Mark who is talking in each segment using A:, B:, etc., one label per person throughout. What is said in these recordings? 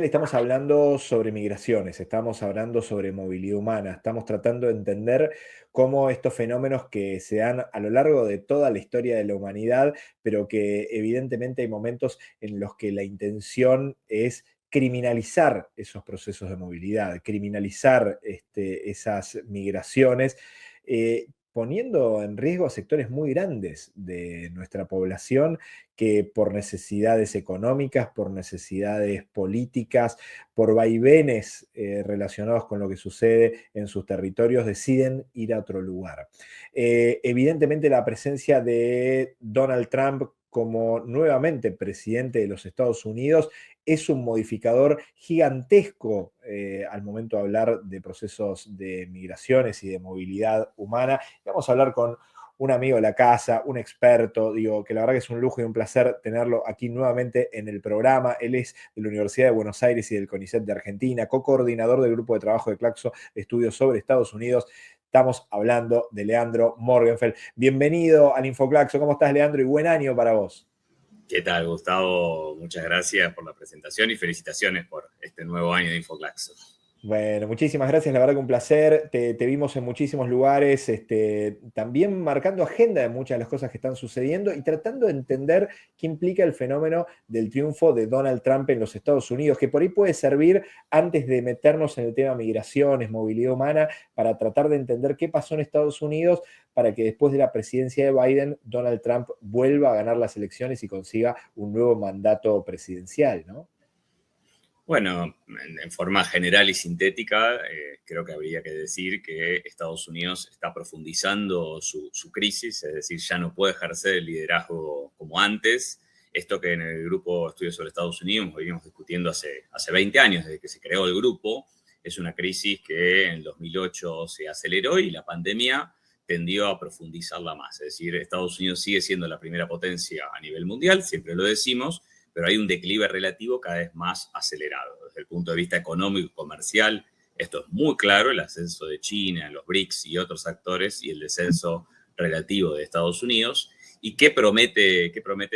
A: estamos hablando sobre migraciones, estamos hablando sobre movilidad humana, estamos tratando de entender cómo estos fenómenos que se dan a lo largo de toda la historia de la humanidad, pero que evidentemente hay momentos en los que la intención es criminalizar esos procesos de movilidad, criminalizar esas migraciones, poniendo en riesgo a sectores muy grandes de nuestra población que por necesidades económicas, por necesidades políticas, por vaivenes relacionados con lo que sucede en sus territorios, deciden ir a otro lugar. Evidentemente la presencia de Donald Trump como nuevamente presidente de los Estados Unidos es un modificador gigantesco al momento de hablar de procesos de migraciones y de movilidad humana. Vamos a hablar con un amigo de la casa, un experto, digo, que la verdad que es un lujo y un placer tenerlo aquí nuevamente en el programa. Él es de la Universidad de Buenos Aires y del CONICET de Argentina, co-coordinador del grupo de trabajo de Claxo, estudios sobre Estados Unidos. Estamos hablando de Leandro Morgenfeld. Bienvenido al InfoClaxo. ¿Cómo estás, Leandro? Y buen año para vos.
B: ¿Qué tal, Gustavo? Muchas gracias por la presentación y felicitaciones por este nuevo año de InfoClaxo.
A: Bueno, muchísimas gracias, la verdad que un placer. Te vimos en muchísimos lugares, también marcando agenda de muchas de las cosas que están sucediendo y tratando de entender qué implica el fenómeno del triunfo de Donald Trump en los Estados Unidos, que por ahí puede servir antes de meternos en el tema migraciones, movilidad humana, para tratar de entender qué pasó en Estados Unidos para que después de la presidencia de Biden, Donald Trump vuelva a ganar las elecciones y consiga un nuevo mandato presidencial, ¿no?
B: Bueno, en forma general y sintética, creo que habría que decir que Estados Unidos está profundizando su crisis, es decir, ya no puede ejercer el liderazgo como antes. Esto que en el grupo Estudios sobre Estados Unidos venimos discutiendo hace 20 años, desde que se creó el grupo, es una crisis que en 2008 se aceleró y la pandemia tendió a profundizarla más. Es decir, Estados Unidos sigue siendo la primera potencia a nivel mundial, siempre lo decimos, pero hay un declive relativo cada vez más acelerado. Desde el punto de vista económico y comercial, esto es muy claro, el ascenso de China, los BRICS y otros actores y el descenso relativo de Estados Unidos. ¿Y qué promete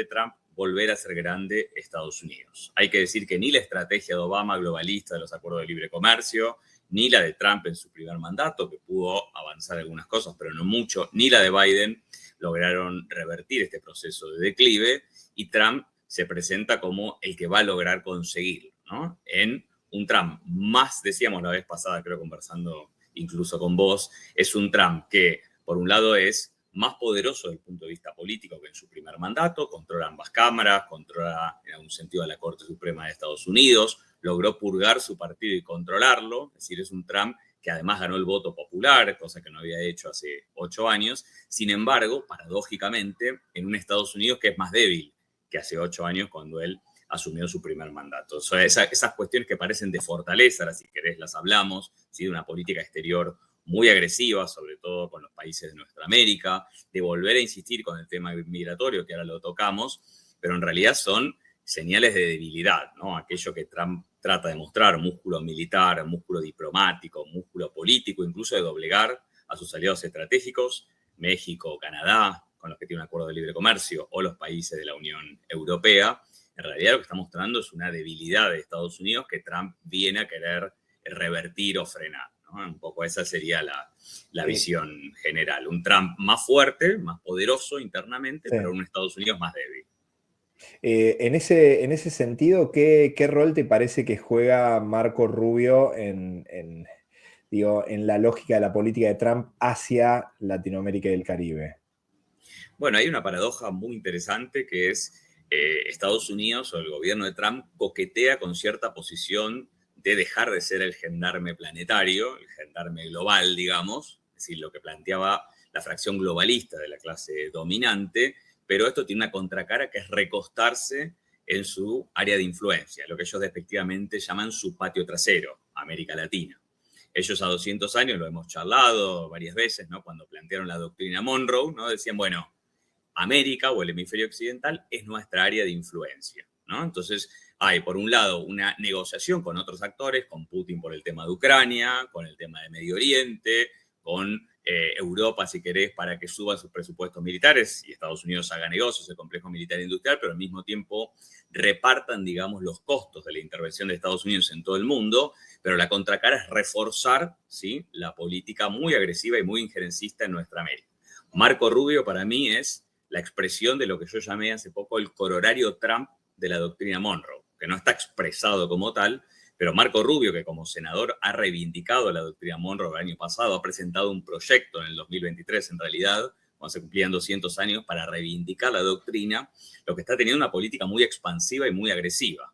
B: Trump? Volver a ser grande Estados Unidos. Hay que decir que ni la estrategia de Obama globalista de los acuerdos de libre comercio, ni la de Trump en su primer mandato, que pudo avanzar algunas cosas, pero no mucho, ni la de Biden lograron revertir este proceso de declive, y Trump se presenta como el que va a lograr conseguirlo, ¿no? En un Trump más, decíamos la vez pasada, creo, conversando incluso con vos, es un Trump que, por un lado, es más poderoso desde el punto de vista político que en su primer mandato, controla ambas cámaras, controla en algún sentido a la Corte Suprema de Estados Unidos, logró purgar su partido y controlarlo, es decir, es un Trump que además ganó el voto popular, cosa que no había hecho hace 8 años. Sin embargo, paradójicamente, en un Estados Unidos que es más débil que hace 8 años cuando él asumió su primer mandato. O sea, esas cuestiones que parecen de fortaleza, ahora si querés las hablamos, ¿sí? De una política exterior muy agresiva, sobre todo con los países de nuestra América, de volver a insistir con el tema migratorio, que ahora lo tocamos, pero en realidad son señales de debilidad, ¿no? Aquello que Trump trata de mostrar, músculo militar, músculo diplomático, músculo político, incluso de doblegar a sus aliados estratégicos, México, Canadá, con los que tiene un acuerdo de libre comercio, o los países de la Unión Europea. En realidad lo que está mostrando es una debilidad de Estados Unidos que Trump viene a querer revertir o frenar, ¿no? Un poco esa sería la visión general. Un Trump más fuerte, más poderoso internamente,
A: Sí.
B: pero un Estados Unidos más débil.
A: En ese sentido, ¿qué rol te parece que juega Marco Rubio digo, en la lógica de la política de Trump hacia Latinoamérica y el Caribe?
B: Bueno, hay una paradoja muy interesante que es Estados Unidos o el gobierno de Trump coquetea con cierta posición de dejar de ser el gendarme planetario, el gendarme global, digamos, es decir, lo que planteaba la fracción globalista de la clase dominante, pero esto tiene una contracara que es recostarse en su área de influencia, lo que ellos despectivamente llaman su patio trasero, América Latina. Ellos a 200 años, lo hemos charlado varias veces, ¿no? Cuando plantearon la doctrina Monroe, ¿no? Decían, bueno, América o el hemisferio occidental es nuestra área de influencia, ¿no? Entonces hay, por un lado, una negociación con otros actores, con Putin por el tema de Ucrania, con el tema de Medio Oriente, con Europa, si querés, para que suban sus presupuestos militares y Estados Unidos haga negocios, el complejo militar e industrial, pero al mismo tiempo repartan, digamos, los costos de la intervención de Estados Unidos en todo el mundo, pero la contracara es reforzar, ¿sí?, la política muy agresiva y muy injerencista en nuestra América. Marco Rubio para mí es la expresión de lo que yo llamé hace poco el corolario Trump de la doctrina Monroe, que no está expresado como tal, pero Marco Rubio, que como senador ha reivindicado la doctrina Monroe el año pasado, ha presentado un proyecto en el 2023, en realidad, cuando se cumplían 200 años, para reivindicar la doctrina, lo que está teniendo una política muy expansiva y muy agresiva.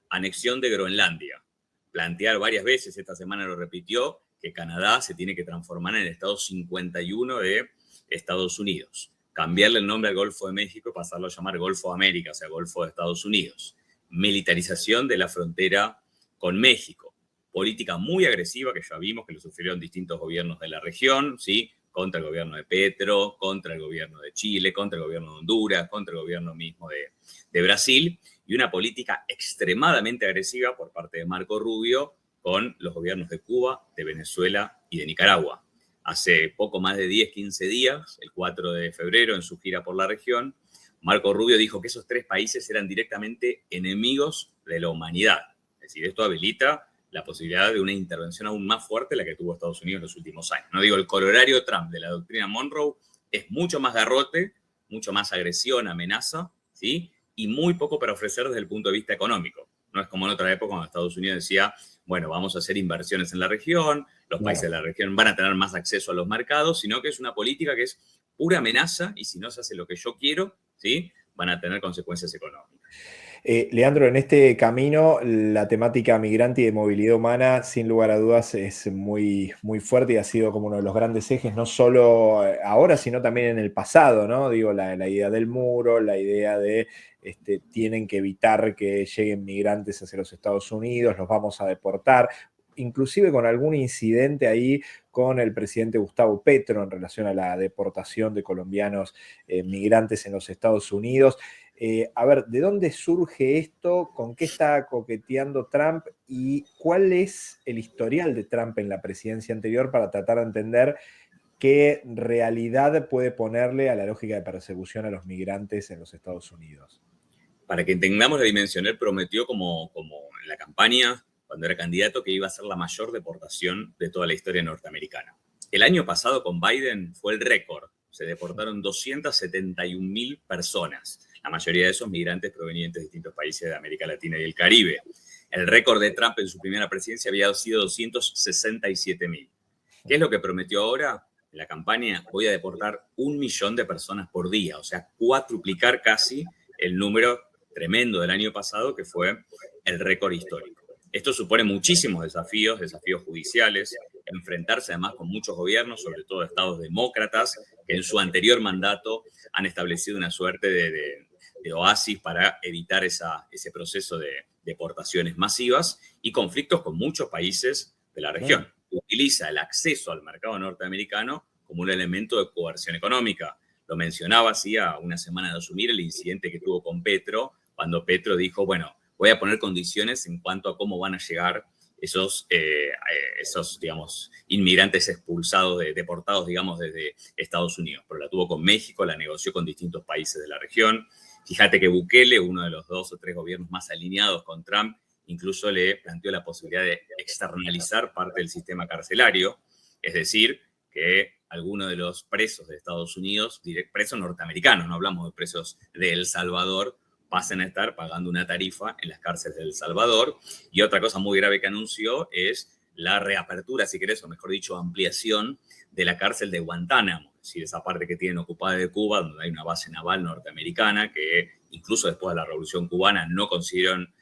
B: Anexión de Groenlandia. Plantear varias veces, esta semana lo repitió, que Canadá se tiene que transformar en el estado 51 de Estados Unidos. Cambiarle el nombre al Golfo de México y pasarlo a llamar Golfo de América, o sea, Golfo de Estados Unidos. Militarización de la frontera con México. Política muy agresiva que ya vimos que lo sufrieron distintos gobiernos de la región, ¿sí? Contra el gobierno de Petro, contra el gobierno de Chile, contra el gobierno de Honduras, contra el gobierno mismo de Brasil, y una política extremadamente agresiva por parte de Marco Rubio con los gobiernos de Cuba, de Venezuela y de Nicaragua. Hace poco más de 10, 15 días, el 4 de febrero, en su gira por la región, Marco Rubio dijo que esos tres países eran directamente enemigos de la humanidad. Es decir, esto habilita la posibilidad de una intervención aún más fuerte de la que tuvo Estados Unidos en los últimos años. No digo, el corolario Trump de la doctrina Monroe es mucho más garrote, mucho más agresión, amenaza, ¿sí? Y muy poco para ofrecer desde el punto de vista económico. No es como en otra época cuando Estados Unidos decía, bueno, vamos a hacer inversiones en la región, los países de la región van a tener más acceso a los mercados, sino que es una política que es pura amenaza y si no se hace lo que yo quiero, ¿sí?, van a tener consecuencias económicas.
A: Leandro, en este camino la temática migrante y de movilidad humana, sin lugar a dudas, es muy, muy fuerte y ha sido como uno de los grandes ejes, no solo ahora, sino también en el pasado, ¿no? Digo, la idea del muro, la idea de tienen que evitar que lleguen migrantes hacia los Estados Unidos, los vamos a deportar, inclusive con algún incidente ahí con el presidente Gustavo Petro en relación a la deportación de colombianos migrantes en los Estados Unidos. A ver, ¿de dónde surge esto? ¿Con qué está coqueteando Trump? ¿Y cuál es el historial de Trump en la presidencia anterior para tratar de entender qué realidad puede ponerle a la lógica de persecución a los migrantes en los Estados Unidos?
B: Para que entendamos la dimensión, él prometió como en la campaña, cuando era candidato, que iba a ser la mayor deportación de toda la historia norteamericana. El año pasado con Biden fue el récord. Se deportaron 271.000 personas. La mayoría de esos migrantes provenientes de distintos países de América Latina y el Caribe. El récord de Trump en su primera presidencia había sido 267.000. ¿Qué es lo que prometió ahora? En la campaña voy a deportar 1 millón de personas por día, o sea, cuatruplicar casi el número tremendo del año pasado, que fue el récord histórico. Esto supone muchísimos desafíos judiciales, enfrentarse además con muchos gobiernos, sobre todo estados demócratas, que en su anterior mandato han establecido una suerte de oasis para evitar ese proceso de deportaciones masivas y conflictos con muchos países de la región. Utiliza el acceso al mercado norteamericano como un elemento de coerción económica. Lo mencionaba hacía una semana de asumir el incidente que tuvo con Petro, cuando Petro dijo, bueno, voy a poner condiciones en cuanto a cómo van a llegar esos digamos, inmigrantes expulsados, deportados, digamos, desde Estados Unidos. Pero la tuvo con México, la negoció con distintos países de la región. Fíjate que Bukele, uno de los 2 o 3 gobiernos más alineados con Trump, incluso le planteó la posibilidad de externalizar parte del sistema carcelario, es decir, que algunos de los presos de Estados Unidos, presos norteamericanos, no hablamos de presos de El Salvador, pasen a estar pagando una tarifa en las cárceles de El Salvador. Y otra cosa muy grave que anunció es la reapertura, si querés, o mejor dicho, ampliación de la cárcel de Guantánamo, es decir, esa parte que tienen ocupada de Cuba, donde hay una base naval norteamericana, que incluso después de la Revolución Cubana no consiguieron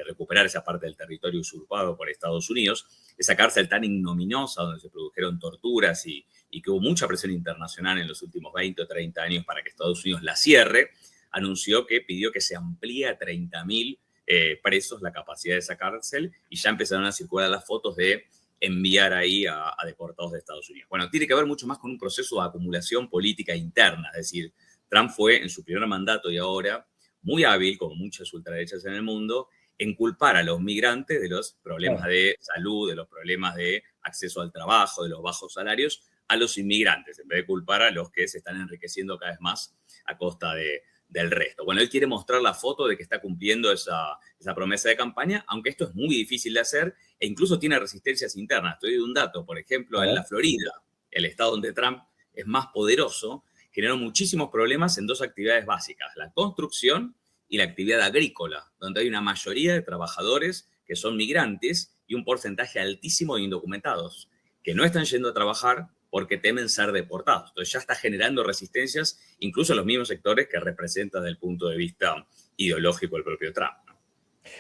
B: recuperar esa parte del territorio usurpado por Estados Unidos. Esa cárcel tan ignominiosa, donde se produjeron torturas y que hubo mucha presión internacional en los últimos 20 o 30 años para que Estados Unidos la cierre, anunció que pidió que se amplíe a 30.000 presos la capacidad de esa cárcel y ya empezaron a circular las fotos de enviar ahí a deportados de Estados Unidos. Bueno, tiene que ver mucho más con un proceso de acumulación política interna, es decir, Trump fue en su primer mandato y ahora muy hábil, como muchas ultraderechas en el mundo, en culpar a los migrantes de los problemas de salud, de los problemas de acceso al trabajo, de los bajos salarios, a los inmigrantes, en vez de culpar a los que se están enriqueciendo cada vez más a costa del resto. Bueno, él quiere mostrar la foto de que está cumpliendo esa promesa de campaña, aunque esto es muy difícil de hacer e incluso tiene resistencias internas. Te doy un dato, por ejemplo, en la Florida, el estado donde Trump es más poderoso, generó muchísimos problemas en dos actividades básicas, la construcción y la actividad agrícola, donde hay una mayoría de trabajadores que son migrantes y un porcentaje altísimo de indocumentados, que no están yendo a trabajar porque temen ser deportados. Entonces ya está generando resistencias, incluso en los mismos sectores que representa desde el punto de vista ideológico el propio Trump.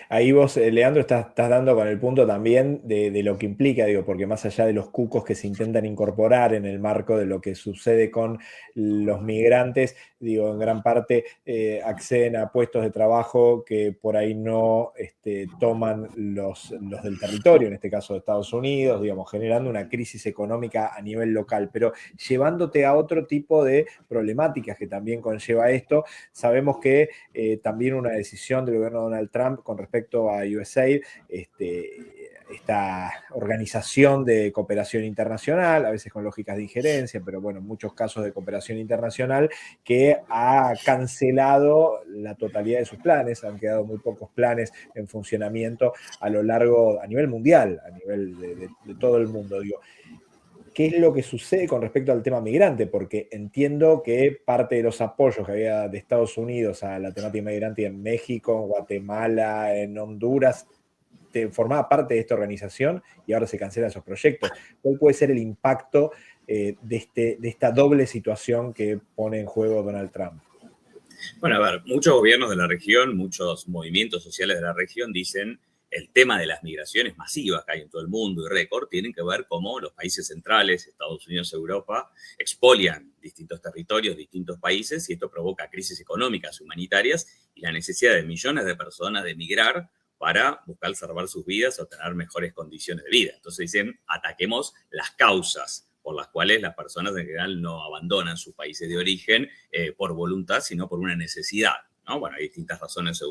A: Ahí vos, Leandro, estás dando con el punto también de lo que implica, digo, porque más allá de los cucos que se intentan incorporar en el marco de lo que sucede con los migrantes, digo, en gran parte acceden a puestos de trabajo que por ahí no toman los del territorio, en este caso de Estados Unidos, digamos, generando una crisis económica a nivel local, pero llevándote a otro tipo de problemáticas que también conlleva esto. Sabemos que también una decisión del gobierno de Donald Trump con respecto a USAID, esta organización de cooperación internacional, a veces con lógicas de injerencia, pero bueno, en muchos casos de cooperación internacional, que ha cancelado la totalidad de sus planes, han quedado muy pocos planes en funcionamiento a lo largo, a nivel mundial, a nivel de todo el mundo, digo. ¿Qué es lo que sucede con respecto al tema migrante? Porque entiendo que parte de los apoyos que había de Estados Unidos a la temática migrante en México, en Guatemala, en Honduras, formaba parte de esta organización y ahora se cancelan esos proyectos. ¿Cuál puede ser el impacto de esta doble situación que pone en juego Donald Trump?
B: Bueno, a ver, muchos gobiernos de la región, muchos movimientos sociales de la región dicen el tema de las migraciones masivas que hay en todo el mundo y récord tienen que ver cómo los países centrales, Estados Unidos, Europa, expolian distintos territorios, distintos países y esto provoca crisis económicas, humanitarias y la necesidad de millones de personas de emigrar para buscar salvar sus vidas o tener mejores condiciones de vida. Entonces dicen, ataquemos las causas por las cuales las personas en general no abandonan sus países de origen por voluntad, sino por una necesidad, ¿no? Bueno, hay distintas razones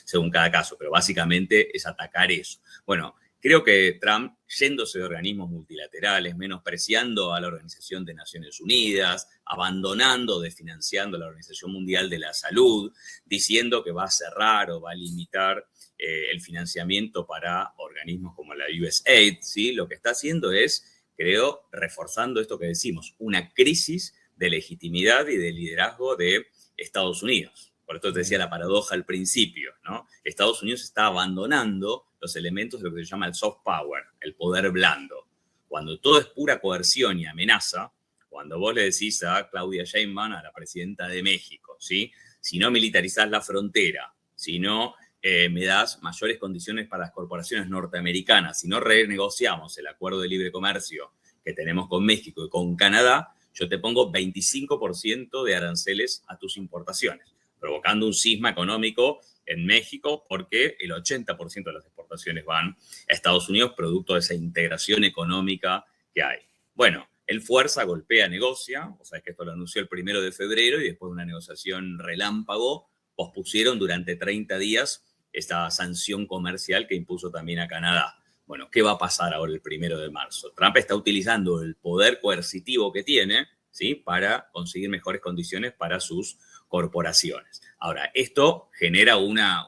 B: según cada caso, pero básicamente es atacar eso. Bueno, creo que Trump, yéndose de organismos multilaterales, menospreciando a la Organización de Naciones Unidas, abandonando, desfinanciando la Organización Mundial de la Salud, diciendo que va a cerrar o va a limitar el financiamiento para organismos como la USAID, ¿sí? Lo que está haciendo es, creo, reforzando esto que decimos, una crisis de legitimidad y de liderazgo de Estados Unidos. Por esto te decía la paradoja al principio, ¿no? Estados Unidos está abandonando los elementos de lo que se llama el soft power, el poder blando. Cuando todo es pura coerción y amenaza, cuando vos le decís a Claudia Sheinbaum, a la presidenta de México, ¿sí? Si no militarizás la frontera, si no me das mayores condiciones para las corporaciones norteamericanas, si no renegociamos el acuerdo de libre comercio que tenemos con México y con Canadá, yo te pongo 25% de aranceles a tus importaciones, provocando un cisma económico en México porque el 80% de las exportaciones van a Estados Unidos producto de esa integración económica que hay. Bueno, él fuerza, golpea, negocia, o sea que esto lo anunció el 1 de febrero y después de una negociación relámpago pospusieron durante 30 días esta sanción comercial que impuso también a Canadá. Bueno, ¿qué va a pasar ahora el 1 de marzo? Trump está utilizando el poder coercitivo que tiene, ¿sí? Para conseguir mejores condiciones para sus corporaciones. Ahora, esto genera una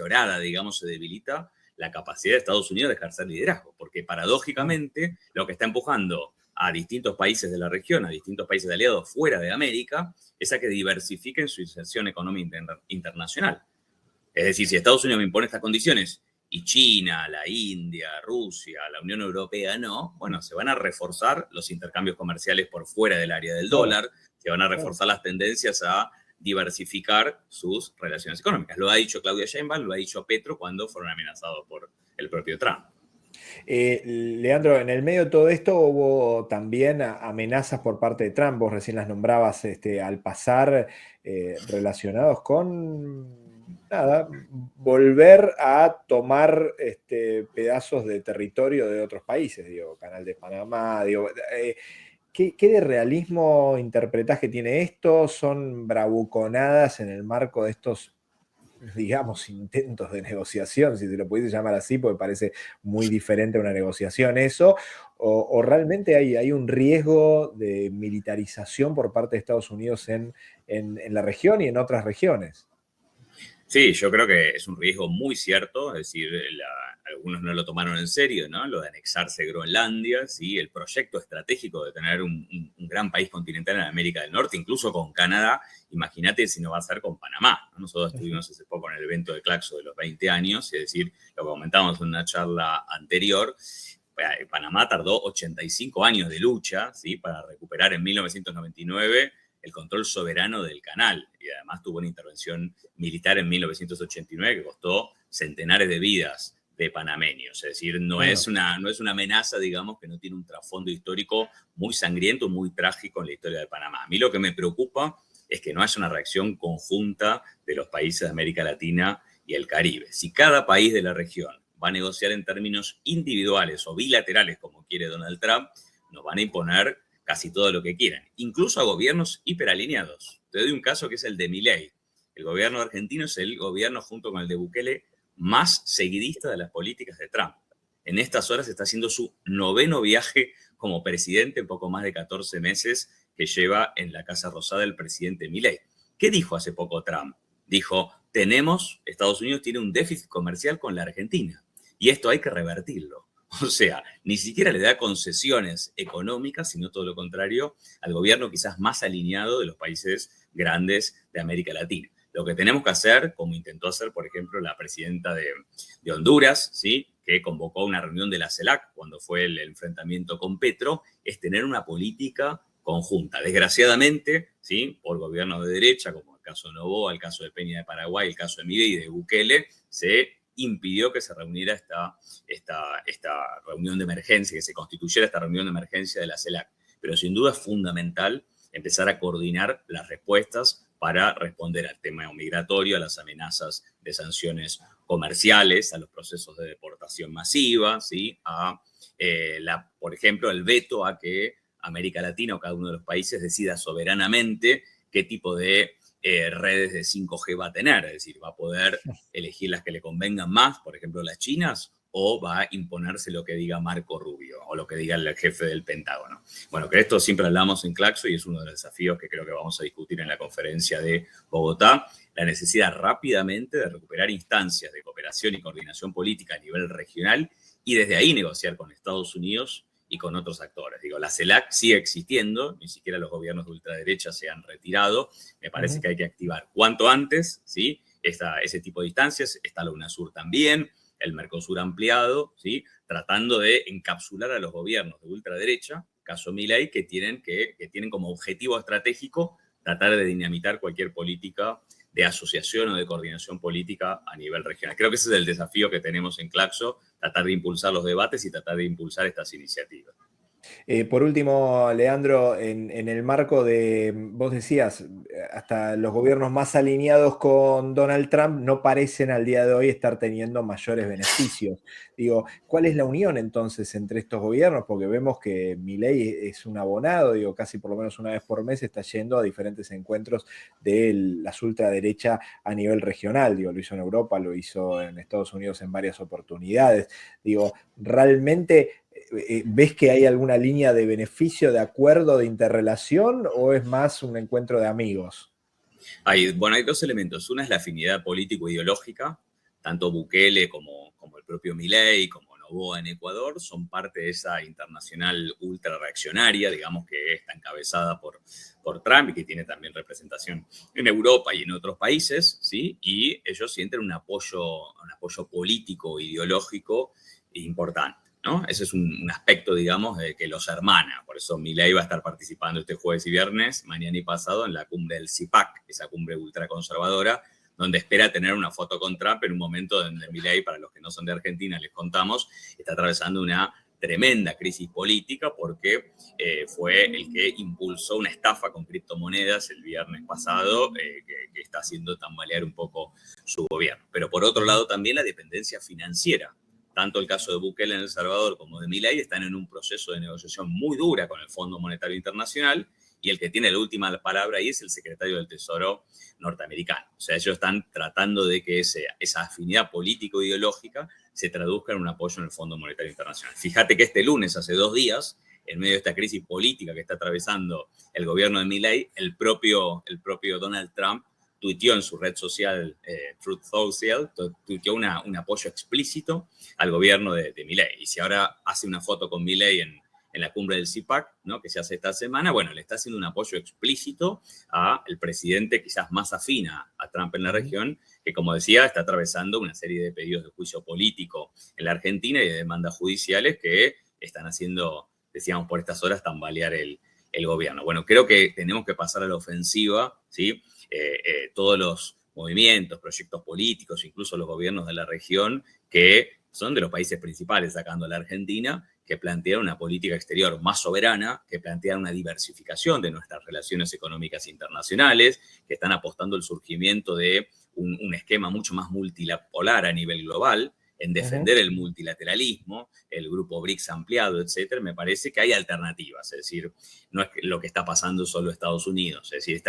B: orada, digamos, se debilita la capacidad de Estados Unidos de ejercer liderazgo, porque paradójicamente lo que está empujando a distintos países de la región, a distintos países de aliados fuera de América, es a que diversifiquen su inserción económica internacional. Es decir, si Estados Unidos me impone estas condiciones y China, la India, Rusia, la Unión Europea no, bueno, se van a reforzar los intercambios comerciales por fuera del área del dólar, se van a reforzar las tendencias a diversificar sus relaciones económicas. Lo ha dicho Claudia Sheinbaum, lo ha dicho Petro cuando fueron amenazados por el propio Trump.
A: Leandro, en el medio de todo esto hubo también amenazas por parte de Trump, vos recién las nombrabas al pasar, relacionados con nada, volver a tomar pedazos de territorio de otros países, digo, Canal de Panamá, digo, ¿qué de realismo interpretás que tiene esto? ¿Son bravuconadas en el marco de estos digamos, intentos de negociación, si se lo pudiese llamar así, porque parece muy diferente a una negociación eso, o realmente hay un riesgo de militarización por parte de Estados Unidos en la región y en otras regiones.
B: Sí, yo creo que es un riesgo muy cierto, es decir, algunos no lo tomaron en serio, ¿no? Lo de anexarse Groenlandia, ¿sí? El proyecto estratégico de tener un gran país continental en América del Norte, incluso con Canadá, imagínate si no va a ser con Panamá, ¿no? Nosotros estuvimos hace poco en el evento de Claxo de los 20 años, es decir, lo que comentamos en una charla anterior, Panamá tardó 85 años de lucha, ¿sí? Para recuperar en 1999 el control soberano del canal, y además tuvo una intervención militar en 1989 que costó centenares de vidas de panameños. Es decir, no es una amenaza, digamos, que no tiene un trasfondo histórico muy sangriento, muy trágico en la historia de Panamá. A mí lo que me preocupa es que no haya una reacción conjunta de los países de América Latina y el Caribe. Si cada país de la región va a negociar en términos individuales o bilaterales, como quiere Donald Trump, nos van a imponer casi todo lo que quieran, incluso a gobiernos hiperalineados. Te doy un caso que es el de Milei. El gobierno argentino es el gobierno, junto con el de Bukele, más seguidista de las políticas de Trump. En estas horas está haciendo su 9º viaje como presidente en poco más de 14 meses que lleva en la Casa Rosada el presidente Milei. ¿Qué dijo hace poco Trump? Dijo, Estados Unidos tiene un déficit comercial con la Argentina y esto hay que revertirlo. O sea, ni siquiera le da concesiones económicas, sino todo lo contrario, al gobierno quizás más alineado de los países grandes de América Latina. Lo que tenemos que hacer, como intentó hacer, por ejemplo, la presidenta de Honduras, ¿sí? Que convocó una reunión de la CELAC cuando fue el enfrentamiento con Petro, es tener una política conjunta. Desgraciadamente, ¿sí? Por gobiernos de derecha, como el caso de Noboa, el caso de Peña de Paraguay, el caso de Milei y de Bukele, se impidió que se reuniera esta reunión de emergencia, que se constituyera esta reunión de emergencia de la CELAC. Pero sin duda es fundamental empezar a coordinar las respuestas para responder al tema migratorio, a las amenazas de sanciones comerciales, a los procesos de deportación masiva, ¿sí? Por ejemplo, el veto a que América Latina o cada uno de los países decida soberanamente qué tipo de redes de 5G va a tener, es decir, va a poder elegir las que le convengan más, por ejemplo, las chinas, o va a imponerse lo que diga Marco Rubio o lo que diga el jefe del Pentágono. Bueno, que esto siempre hablamos en Claxo y es uno de los desafíos que creo que vamos a discutir en la conferencia de Bogotá, la necesidad rápidamente de recuperar instancias de cooperación y coordinación política a nivel regional y desde ahí negociar con Estados Unidos y con otros actores. Digo, la CELAC sigue existiendo, ni siquiera los gobiernos de ultraderecha se han retirado. Me parece que hay que activar cuanto antes, ¿sí? Ese tipo de instancias. Está la UNASUR también, el Mercosur ampliado, ¿sí? Tratando de encapsular a los gobiernos de ultraderecha, caso Milei, que tienen como objetivo estratégico tratar de dinamitar cualquier política de asociación o de coordinación política a nivel regional. Creo que ese es el desafío que tenemos en Claxo, tratar de impulsar los debates y tratar de impulsar estas iniciativas.
A: Por último, Leandro, en el marco de, vos decías, hasta los gobiernos más alineados con Donald Trump no parecen al día de hoy estar teniendo mayores beneficios. Digo, ¿cuál es la unión entonces entre estos gobiernos? Porque vemos que Milei es un abonado, digo, casi por lo menos una vez por mes está yendo a diferentes encuentros de las ultraderecha a nivel regional. Digo, lo hizo en Europa, lo hizo en Estados Unidos en varias oportunidades. Digo, realmente ¿ves que hay alguna línea de beneficio, de acuerdo, de interrelación o es más un encuentro de amigos?
B: Hay 2 elementos. Una es la afinidad político-ideológica. Tanto Bukele como el propio Milei, como Noboa en Ecuador, son parte de esa internacional ultra reaccionaria, digamos, que está encabezada por Trump y que tiene también representación en Europa y en otros países, ¿sí? Y ellos sienten un apoyo político, ideológico importante, ¿no? Ese es un aspecto, digamos, que los hermana. Por eso Milei va a estar participando este jueves y viernes, mañana y pasado, en la cumbre del CIPAC, esa cumbre ultraconservadora, donde espera tener una foto con Trump en un momento donde Milei, para los que no son de Argentina, les contamos, está atravesando una tremenda crisis política porque fue el que impulsó una estafa con criptomonedas el viernes pasado que está haciendo tambalear un poco su gobierno. Pero por otro lado también la dependencia financiera. Tanto el caso de Bukele en El Salvador como de Milei están en un proceso de negociación muy dura con el Fondo Monetario Internacional y el que tiene la última palabra ahí es el secretario del Tesoro norteamericano. O sea, ellos están tratando de que esa afinidad político-ideológica se traduzca en un apoyo en el Fondo Monetario Internacional. Fíjate que este lunes, hace 2 días, en medio de esta crisis política que está atravesando el gobierno de Milei, el propio Donald Trump tuiteó en su red social, Truth Social, tuiteó un apoyo explícito al gobierno de Milei. Y si ahora hace una foto con Milei en la cumbre del CPAC, ¿no?, que se hace esta semana, bueno, le está haciendo un apoyo explícito al presidente quizás más afín a Trump en la región, que, como decía, está atravesando una serie de pedidos de juicio político en la Argentina y de demandas judiciales que están haciendo, decíamos, por estas horas tambalear el gobierno. Bueno, creo que tenemos que pasar a la ofensiva, ¿sí? Todos los movimientos, proyectos políticos, incluso los gobiernos de la región, que son de los países principales, sacando a la Argentina, que plantean una política exterior más soberana, que plantean una diversificación de nuestras relaciones económicas internacionales, que están apostando al surgimiento de un esquema mucho más multipolar a nivel global, en defender el multilateralismo, el grupo BRICS ampliado, etcétera. Me parece que hay alternativas, es decir, no es lo que está pasando solo en Estados Unidos, es decir,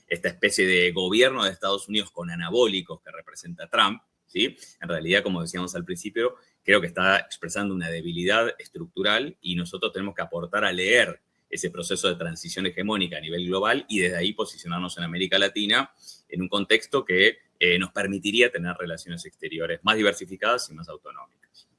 B: esta especie de gobierno de Estados Unidos con anabólicos que representa Trump, ¿sí? En realidad, como decíamos al principio, creo que está expresando una debilidad estructural y nosotros tenemos que aportar a leer ese proceso de transición hegemónica a nivel global y desde ahí posicionarnos en América Latina en un contexto que nos permitiría tener relaciones exteriores más diversificadas y más autonómicas.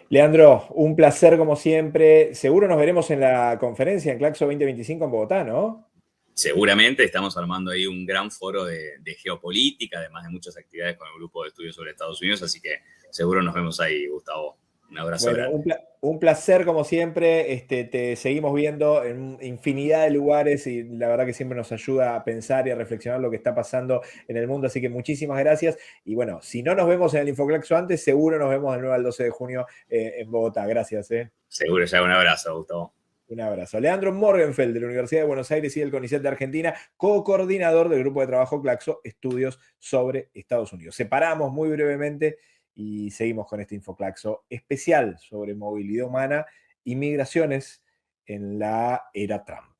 A: Leandro, un placer como siempre. Seguro nos veremos en la conferencia en Claxo 2025 en Bogotá, ¿no?
B: Seguramente estamos armando ahí un gran foro de geopolítica, además de muchas actividades con el grupo de estudios sobre Estados Unidos, así que seguro nos vemos ahí, Gustavo. Un abrazo grande.
A: Un placer como siempre. Te seguimos viendo en infinidad de lugares y la verdad que siempre nos ayuda a pensar y a reflexionar lo que está pasando en el mundo, así que muchísimas gracias. Y bueno, si no nos vemos en el Infoclaxo antes, seguro nos vemos del 9 al 12 de junio en Bogotá. Gracias.
B: Seguro, ya un abrazo, Gustavo.
A: Un abrazo. Leandro Morgenfeld, de la Universidad de Buenos Aires y del CONICET de Argentina, co-coordinador del grupo de trabajo Claxo, estudios sobre Estados Unidos. Separamos muy brevemente y seguimos con este Infoclaxo especial sobre movilidad humana y migraciones en la era Trump.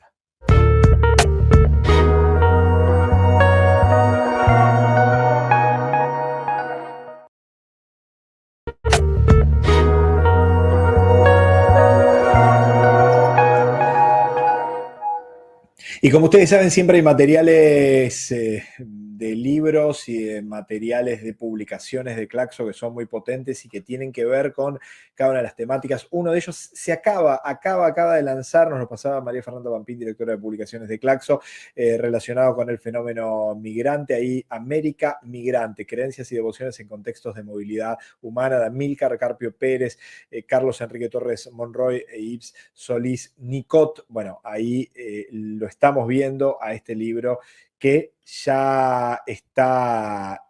A: Y como ustedes saben, siempre hay materiales de libros y de materiales de publicaciones de Claxo que son muy potentes y que tienen que ver con cada una de las temáticas. Uno de ellos se acaba de lanzar, nos lo pasaba María Fernanda Pampín, directora de publicaciones de Claxo, relacionado con el fenómeno migrante, ahí América Migrante, creencias y devociones en contextos de movilidad humana, de Amílcar Carpio Pérez, Carlos Enrique Torres Monroy e Yves Solís Nicot. Bueno, ahí lo estamos viendo a este libro que ya está,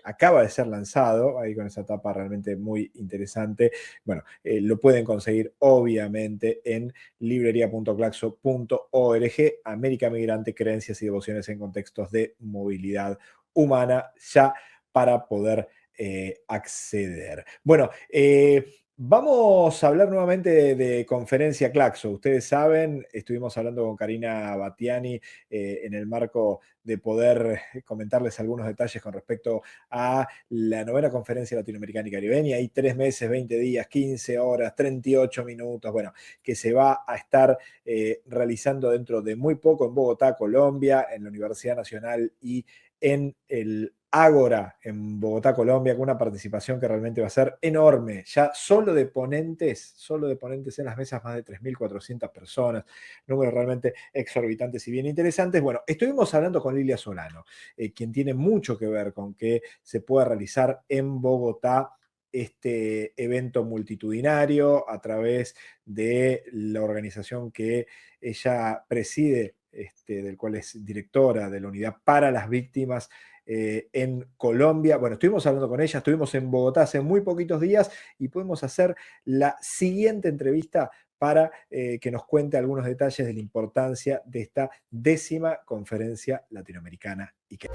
A: acaba de ser lanzado, ahí con esa tapa realmente muy interesante. Bueno, lo pueden conseguir obviamente en librería.claxo.org, América Migrante, creencias y devociones en contextos de movilidad humana, ya para poder acceder. Bueno, vamos a hablar nuevamente de conferencia Claxo. Ustedes saben, estuvimos hablando con Karina Batiani en el marco de poder comentarles algunos detalles con respecto a la 9ª conferencia latinoamericana y caribeña. Hay 3 meses, 20 días, 15 horas, 38 minutos, bueno, que se va a estar realizando dentro de muy poco en Bogotá, Colombia, en la Universidad Nacional y en el Ágora en Bogotá, Colombia, con una participación que realmente va a ser enorme. Ya solo de ponentes en las mesas, más de 3.400 personas, números realmente exorbitantes y bien interesantes. Bueno, estuvimos hablando con Lilia Solano, quien tiene mucho que ver con que se pueda realizar en Bogotá este evento multitudinario a través de la organización que ella preside, del cual es directora de la Unidad para las Víctimas en Colombia. Bueno, estuvimos hablando con ella, estuvimos en Bogotá hace muy poquitos días y podemos hacer la siguiente entrevista para que nos cuente algunos detalles de la importancia de esta 10ª conferencia latinoamericana y que